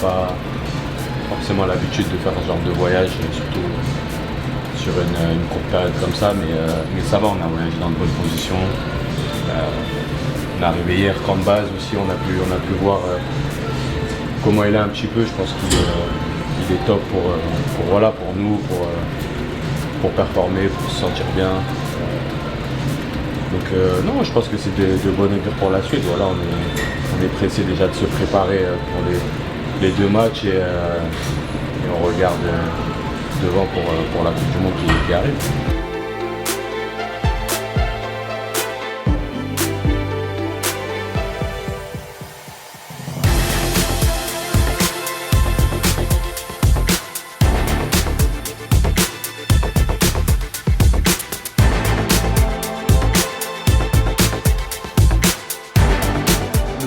pas forcément l'habitude de faire ce genre de voyage, surtout sur une courte période comme ça, mais ça va, on a voyagé dans de bonnes conditions. On est arrivé hier camp de base aussi, on a pu voir comment il est un petit peu. Je pense qu'il est top pour nous, pour performer, pour se sentir bien. Donc non, je pense que c'est de bonnes augure pour la suite. Voilà, on est pressé déjà de se préparer pour les deux matchs et on regarde devant pour la Coupe du Monde qui arrive.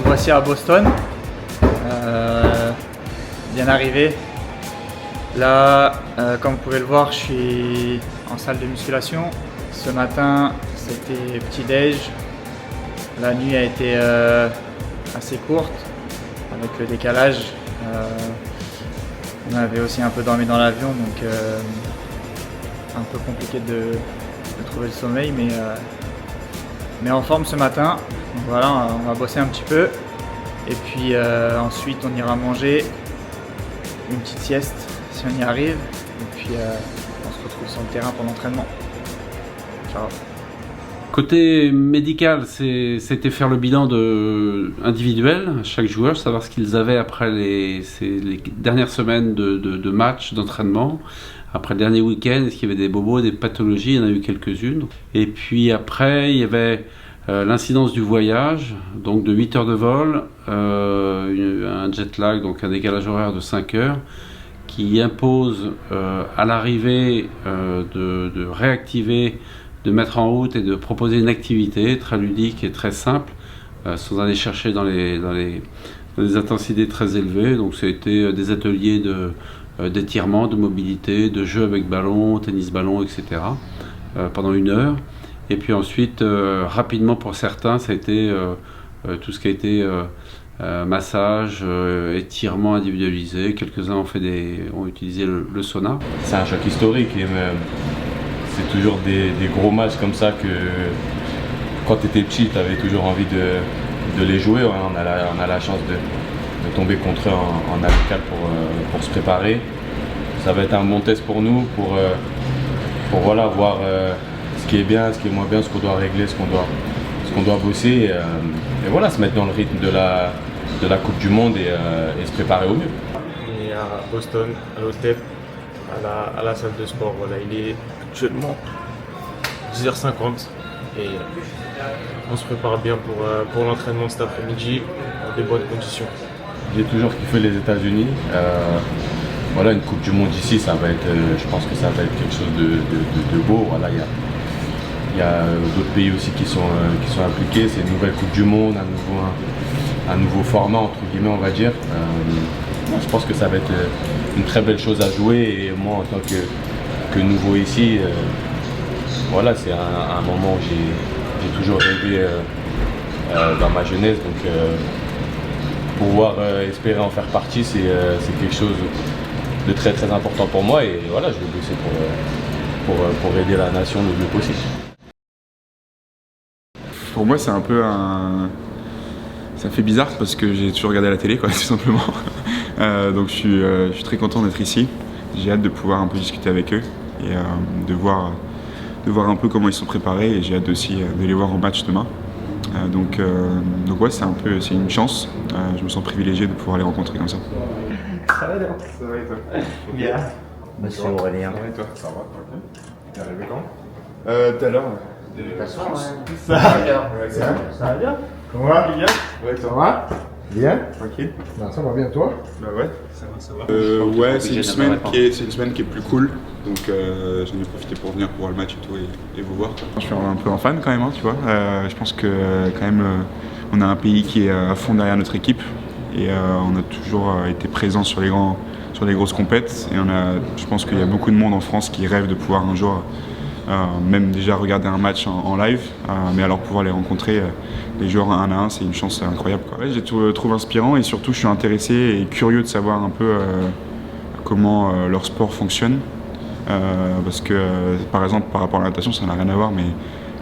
Voici à Boston, bien arrivé. Là, comme vous pouvez le voir, je suis en salle de musculation. Ce matin, c'était petit-déj. La nuit a été assez courte avec le décalage. On avait aussi un peu dormi dans l'avion, donc un peu compliqué de trouver le sommeil, mais en forme ce matin. Donc voilà, on va bosser un petit peu et puis ensuite on ira manger une petite sieste si on y arrive et puis on se retrouve sur le terrain pour l'entraînement. Ciao. Côté médical, c'était faire le bilan individuel à chaque joueur, savoir ce qu'ils avaient après les dernières semaines de matchs, d'entraînement. Après le dernier week-end, est-ce qu'il y avait des bobos, des pathologies? Il y en a eu quelques-unes. Et puis après, il y avait l'incidence du voyage, donc de 8 heures de vol, un jet lag, donc un décalage horaire de 5 heures, qui impose à l'arrivée de réactiver, de mettre en route et de proposer une activité très ludique et très simple, sans aller chercher dans des intensités très élevées. Donc c'était des ateliers d'étirement, de mobilité, de jeux avec ballon, tennis-ballon, etc. Pendant 1 heure. Et puis ensuite, rapidement pour certains, ça a été tout ce qui a été massage, étirement individualisé. Quelques-uns ont utilisé le sauna. C'est un choc historique et c'est toujours des gros matchs comme ça que quand tu étais petit, tu avais toujours envie de les jouer. On a la chance de tomber contre eux en amical pour se préparer. Ça va être un bon test pour nous, pour voilà, voir ce qui est bien, ce qui est moins bien, ce qu'on doit régler, ce qu'on doit bosser et voilà, se mettre dans le rythme de la Coupe du Monde et se préparer au mieux. On est à Boston, à l'hôtel, à la salle de sport. Voilà, il est actuellement 10h50 et on se prépare bien pour l'entraînement cet après-midi dans des bonnes conditions. J'ai toujours kiffé les États-Unis. Voilà, une Coupe du Monde ici, ça va être, je pense que ça va être quelque chose de beau. Voilà, il y a d'autres pays aussi qui sont impliqués. C'est une nouvelle Coupe du Monde, un nouveau format entre guillemets, on va dire. Je pense que ça va être une très belle chose à jouer et moi en tant que nouveau ici, voilà, c'est un moment où j'ai toujours rêvé dans ma jeunesse. Donc pouvoir espérer en faire partie, c'est quelque chose de très très important pour moi et voilà, je vais bosser pour aider la nation le mieux possible. Pour moi, c'est un peu ça fait bizarre parce que j'ai toujours regardé la télé, quoi, tout simplement. Donc je suis très content d'être ici. J'ai hâte de pouvoir un peu discuter avec eux et de voir un peu comment ils sont préparés et j'ai hâte aussi de les voir au match demain. Donc ouais, c'est une chance. Je me sens privilégié de pouvoir les rencontrer comme ça. Ça va, Léon? Ça va et toi? Bien. Monsieur Aurélien. Ça va et toi? Ça va, ok. T'es arrivé quand? Tout à l'heure. Ça va bien. Ça va bien? Comment va? Bien. Ouais, ça va? Bien? Tranquille. Non, ça va bien, toi? Bah ouais, ça va. Ouais, c'est une semaine qui est plus cool. Donc j'en ai profité pour venir pour voir le match et tout et vous voir. Je suis un peu un fan quand même, hein, tu vois. Je pense que quand même on a un pays qui est à fond derrière notre équipe et on a toujours été présent sur les grosses compètes et je pense qu'il y a beaucoup de monde en France qui rêve de pouvoir un jour même déjà regarder un match en live, mais alors pouvoir les rencontrer, les joueurs un à un, c'est une chance incroyable, quoi. Ouais, je les trouve inspirants et surtout je suis intéressé et curieux de savoir un peu comment leur sport fonctionne. Parce que par exemple par rapport à la natation ça n'a rien à voir, mais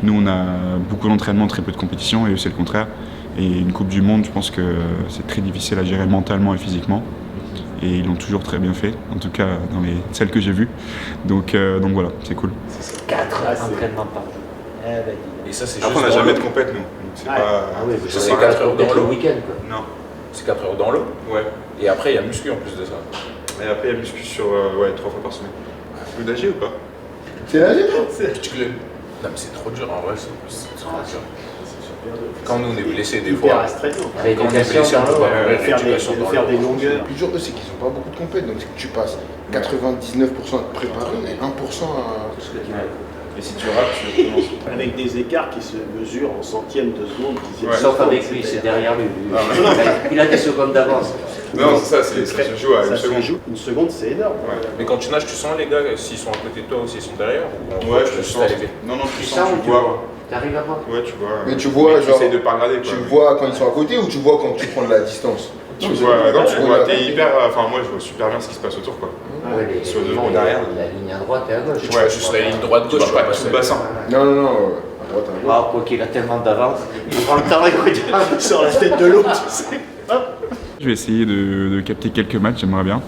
nous on a beaucoup d'entraînement, très peu de compétition, et eux c'est le contraire. Et une Coupe du Monde, je pense que c'est très difficile à gérer mentalement et physiquement. Et ils l'ont toujours très bien fait, en tout cas dans celles que j'ai vues. Donc voilà, c'est cool. 4 entraînements par jour. Et ça, c'est Après on n'a jamais de compète nous. C'est pas... oui, c'est 4 heures dans le l'eau. week-end, quoi. Non. C'est 4 heures dans l'eau. Ouais. Et après, il y a muscu en plus de ça. Et après il y a muscu sur 3 fois par semaine. Tu veux nager ou pas? C'est là, j'ai Non, mais c'est trop dur en vrai, c'est trop dur. Quand nous on est blessés des fois, quand on est blessé, on peut pas faire des longueurs. Le plus dur, eux, c'est qu'ils n'ont pas beaucoup de compètes, donc tu passes 99% à préparer et 1% à. Et si tu rates, tu commences. Avec des écarts qui se mesurent en centièmes de seconde. Sauf avec lui, c'est derrière lui. Il a des secondes d'avance. Non, c'est ça, ça se joue à une seconde. Une seconde, c'est énorme. Ouais. Mais quand tu nages, tu sens les gars s'ils sont à côté de toi ou s'ils sont derrière, ou Ouais, tu je peux juste sens. arriver. Non, Tu tu sens ou tu tu vois. vois? T'arrives à voir? Ouais, tu vois. Mais tu vois, tu genre. essaies de pas regarder, quoi. Tu vois quand ils sont à côté ou tu vois quand tu prends de la distance? Tu vois, t'es hyper. Enfin, moi, je vois super bien ce qui se passe autour, quoi. Ouais, Sur le devant, derrière. La ligne à droite et à gauche. Ouais, juste la ligne droite-gauche, Tu tu vois vas pas tout le passer. bassin. Non, à droite, à gauche. Ah, quoi qu'il a tellement d'avance, il prend le temps, écoute. Sur la tête de l'eau, tu sais. Je vais essayer de capter quelques matchs, j'aimerais bien.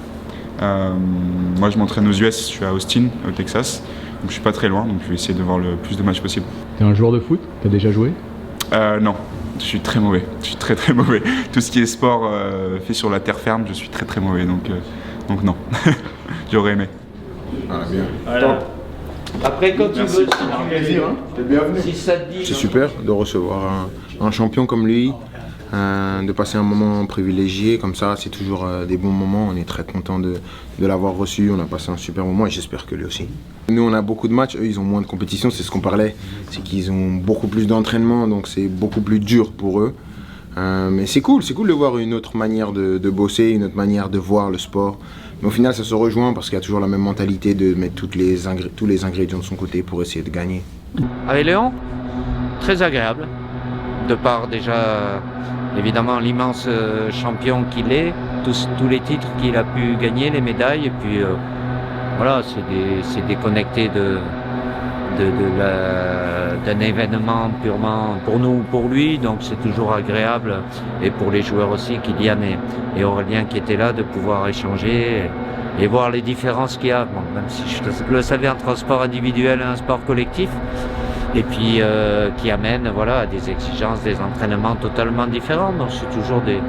Moi, je m'entraîne aux US, je suis à Austin, au Texas. Donc, je suis pas très loin, donc je vais essayer de voir le plus de matchs possible. T'es un joueur de foot? T'as déjà joué? Non, je suis très mauvais. Je suis très très mauvais. Tout ce qui est sport fait sur la terre ferme, je suis très très mauvais. Donc non. J'aurais aimé. Ah, bien. Voilà. Après, quand tu veux, Plaisir, hein? T'es bienvenu. si ça te dit. C'est super de recevoir un champion comme lui, de passer un moment privilégié comme ça, c'est toujours des bons moments. On est très content de l'avoir reçu, on a passé un super moment et j'espère que lui aussi. Nous on a beaucoup de matchs, eux ils ont moins de compétition, c'est ce qu'on parlait, c'est qu'ils ont beaucoup plus d'entraînement donc c'est beaucoup plus dur pour eux. Mais c'est cool de voir une autre manière de bosser, une autre manière de voir le sport. Mais au final ça se rejoint parce qu'il y a toujours la même mentalité de mettre tous les ingrédients de son côté pour essayer de gagner. Avec Léon, très agréable, de par déjà évidemment l'immense champion qu'il est, tous les titres qu'il a pu gagner, les médailles, et puis voilà, c'est déconnecté d'un événement purement pour nous, pour lui, donc c'est toujours agréable, et pour les joueurs aussi, Kylian et Aurélien qui étaient là, de pouvoir échanger et voir les différences qu'il y a, bon, même si je le savais entre un sport individuel et un sport collectif, et puis qui amène voilà, à des exigences, des entraînements totalement différents, donc c'est toujours des...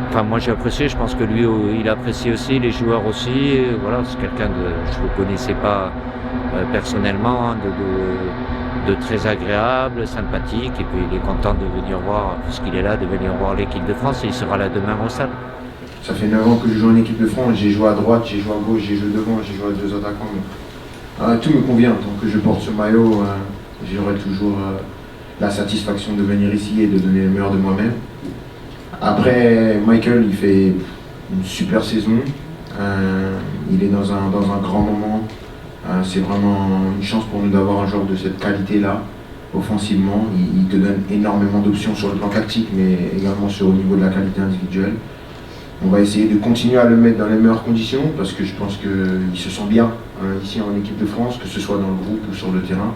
Enfin, moi j'ai apprécié, je pense que lui il apprécie aussi, les joueurs aussi, et voilà, c'est quelqu'un je ne le connaissais pas personnellement, de très agréable, sympathique, et puis il est content de venir voir, puisqu'il est là, de venir voir l'équipe de France, et il sera là demain au stade. Ça fait 9 ans que je joue en équipe de France, j'ai joué à droite, j'ai joué à gauche, j'ai joué devant, j'ai joué à 2 attaquants. Tout me convient, tant que je porte ce maillot, j'aurai toujours la satisfaction de venir ici et de donner le meilleur de moi-même. Après, Michael, il fait une super saison, il est dans un grand moment, c'est vraiment une chance pour nous d'avoir un joueur de cette qualité-là, offensivement. Il te donne énormément d'options sur le plan tactique, mais également au niveau de la qualité individuelle. On va essayer de continuer à le mettre dans les meilleures conditions, parce que je pense qu'il se sent bien ici en équipe de France, que ce soit dans le groupe ou sur le terrain.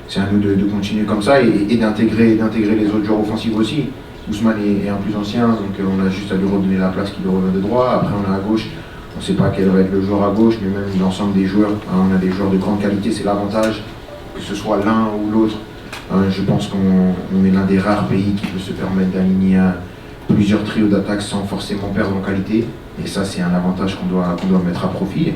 C'est à nous de continuer comme ça et d'intégrer les autres joueurs offensifs aussi. Ousmane est un plus ancien, donc on a juste à lui redonner la place qui lui revient de droit. Après on a à gauche, on ne sait pas quel va être le joueur à gauche, mais même l'ensemble des joueurs. On a des joueurs de grande qualité, c'est l'avantage, que ce soit l'un ou l'autre. Je pense qu'on est l'un des rares pays qui peut se permettre d'aligner plusieurs trios d'attaque sans forcément perdre en qualité. Et ça c'est un avantage qu'on doit mettre à profit.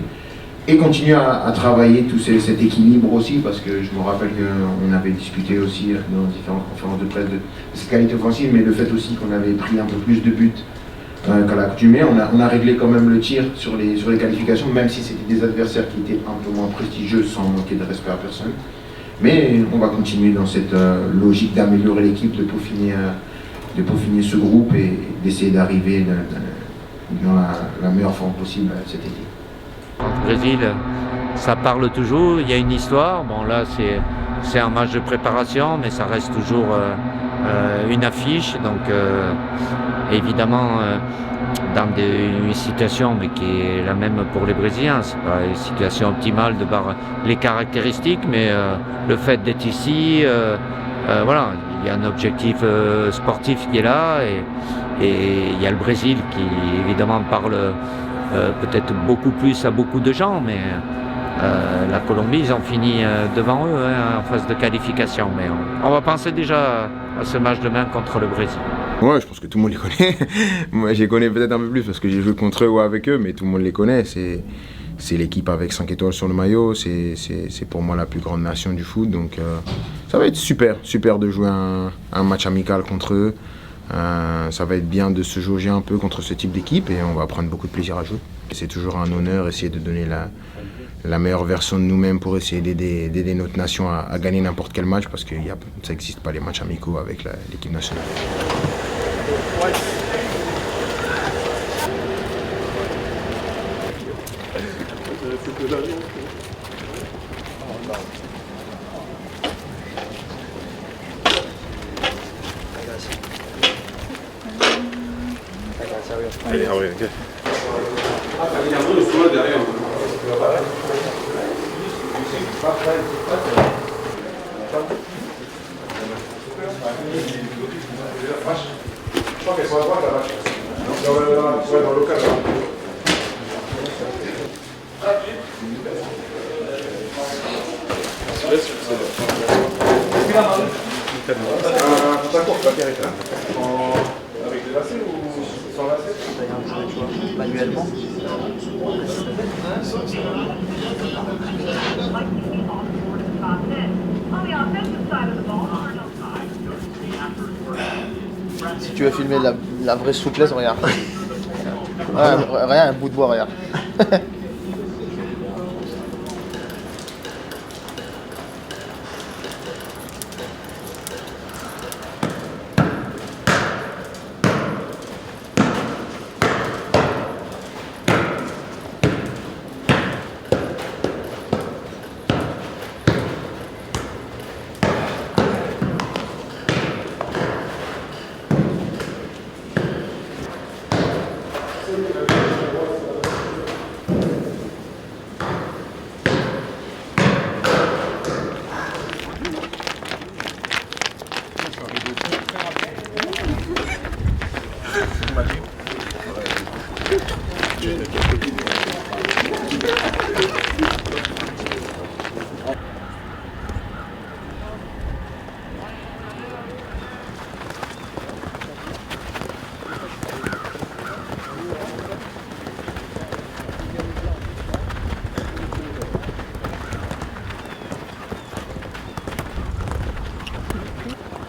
Et continuer à travailler tout cet équilibre aussi, parce que je me rappelle qu'on avait discuté aussi dans différentes conférences de presse de cette qualité offensive, mais le fait aussi qu'on avait pris un peu plus de buts qu'à l'accoutumée. On a réglé quand même le tir sur les qualifications, même si c'était des adversaires qui étaient un peu moins prestigieux, sans manquer de respect à personne. Mais on va continuer dans cette logique d'améliorer l'équipe, de peaufiner ce groupe et d'essayer d'arriver dans la meilleure forme possible cet été. Au Brésil, ça parle toujours, il y a une histoire. Bon là c'est un match de préparation, mais ça reste toujours une affiche. Donc évidemment dans une situation mais qui est la même pour les Brésiliens, c'est pas une situation optimale de par les caractéristiques, mais le fait d'être ici, voilà, il y a un objectif sportif qui est là et il y a le Brésil qui évidemment parle peut-être beaucoup plus à beaucoup de gens, mais la Colombie, ils ont fini devant eux en phase de qualification. Mais on va penser déjà à ce match demain contre le Brésil. Ouais, je pense que tout le monde les connaît. Moi, je les connais peut-être un peu plus parce que j'ai joué contre eux ou avec eux, mais tout le monde les connaît. C'est l'équipe avec 5 étoiles sur le maillot. C'est pour moi la plus grande nation du foot. Donc, ça va être super de jouer un match amical contre eux. Ça va être bien de se jauger un peu contre ce type d'équipe et on va prendre beaucoup de plaisir à jouer. C'est toujours un honneur essayer de donner la meilleure version de nous-mêmes pour essayer d'aider notre nation à gagner n'importe quel match parce que ça n'existe pas les matchs amicaux avec l'équipe nationale. Allez, ok. Je crois qu'elles sont à droite là-bas. Dans le local là. Ta course, la pierre est là. Avec des lacets ou sans lacets? Manuellement. Si tu veux filmer la vraie souplesse, regarde. Rien, un bout de bois, regarde.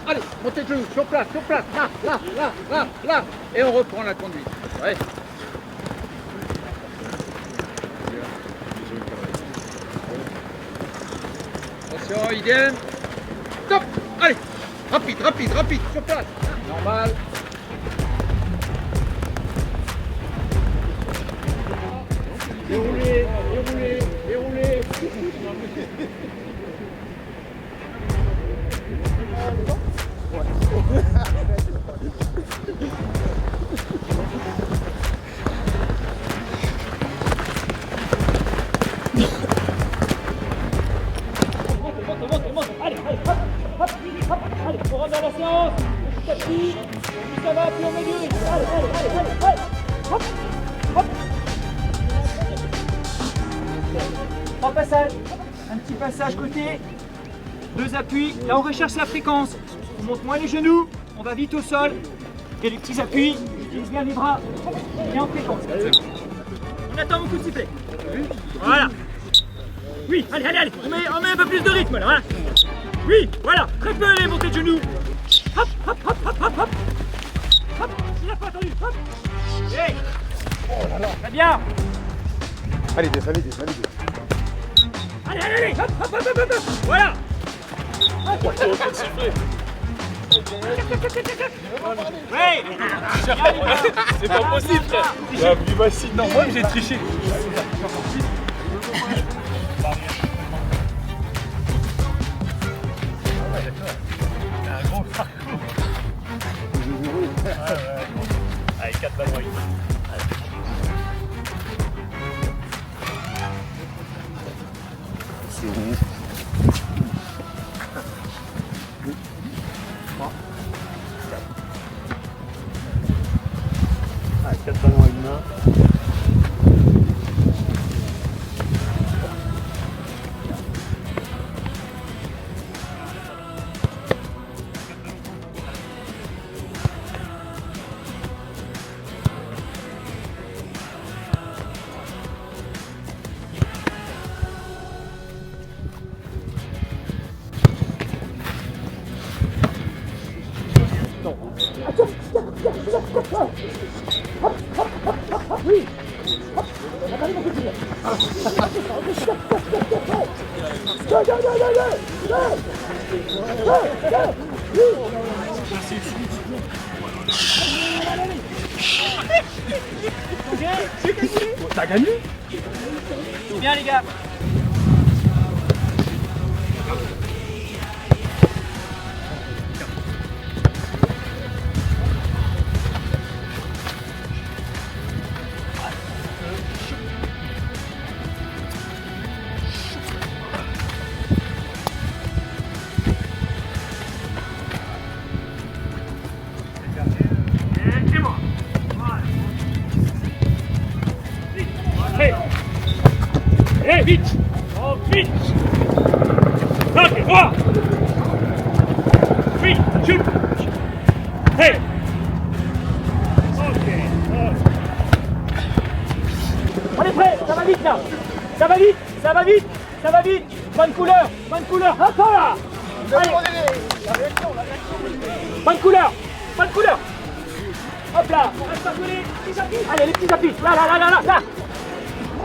Allez, montez de genoux, sur place, là, et on reprend la conduite. Ouais. Attention, idem. Stop. Allez, rapide, sur place. Normal. Déroulez. Monte. Allez, on rentre dans la séance. Petit à petit. Plus ça va, plus on met du rythme. Allez. Hop. Trois passages. Un petit passage côté. 2 appuis. Là, on recherche la fréquence. On monte moins les genoux. On va vite au sol. Et les petits appuis. Utilise bien les bras. Et en fréquence. On attend mon coup de sifflet. Voilà. Oui, allez. On met un peu plus de rythme là. Voilà. Oui, voilà. Très peu les montées de genoux. Hop. Il n'a pas attendu. Hop. Hey. Oh là là. Très bien. Allez, valide. Allez. Hop. Voilà. Oui. C'est pas possible, frère. Non, moi j'ai triché. Oui. T'as gagné? Bien les gars. Hey, vite! Oh, vite! Ok, droit! Oui, shoot! Hey! Ok. On est prêt, ça va vite là! Ça va vite, ça va vite, ça va vite! Bonne couleur, attends là! Allez. Bonne couleur! Hop là, on reste pas collé, allez les petits appuis, là!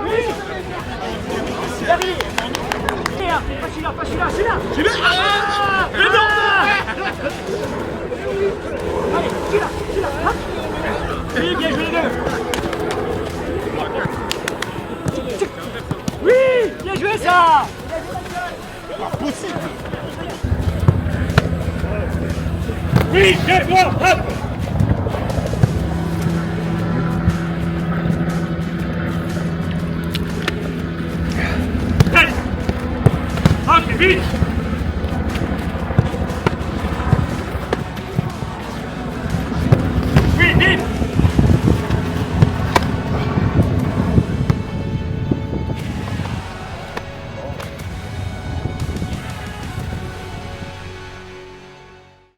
Oui! Derrière! Pas celui-là! Ah! Mais non! Allez, celui-là! Hop! Oui, bien joué les deux! Oui! Bien joué ça! Pas possible! Oui, bien, bon, hop! Allez! Ok, vite!